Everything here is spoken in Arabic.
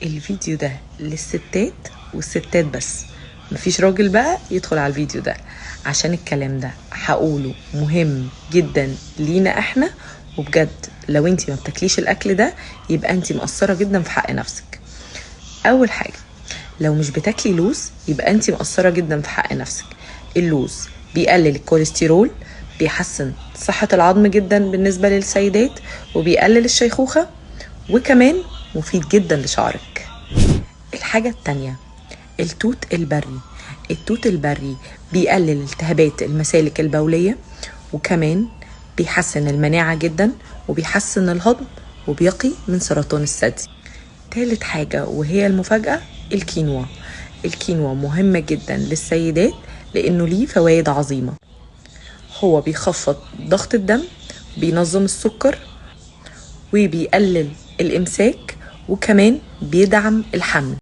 الفيديو ده للستات والستات بس، مفيش راجل بقى يدخل على الفيديو ده، عشان الكلام ده هقوله مهم جدا لينا احنا. وبجد لو انتي ما بتاكليش الاكل ده يبقى انتي مقصرة جدا في حق نفسك. اول حاجة، لو مش بتاكلي لوز يبقى انتي مقصرة جدا في حق نفسك. اللوز بيقلل الكوليسترول، بيحسن صحة العظم جدا بالنسبة للسيدات، وبيقلل الشيخوخة، وكمان مفيد جدا لشعرك. الحاجة التانية، التوت البري. التوت البري بيقلل التهابات المسالك البولية، وكمان بيحسن المناعة جدا، وبيحسن الهضم، وبيقي من سرطان الثدي. تالت حاجة وهي المفاجأة، الكينوا. الكينوا مهمة جدا للسيدات لأنه ليه فوائد عظيمة. هو بيخفض ضغط الدم، بينظم السكر، وبيقلل الإمساك، وكمان بيدعم الحمل.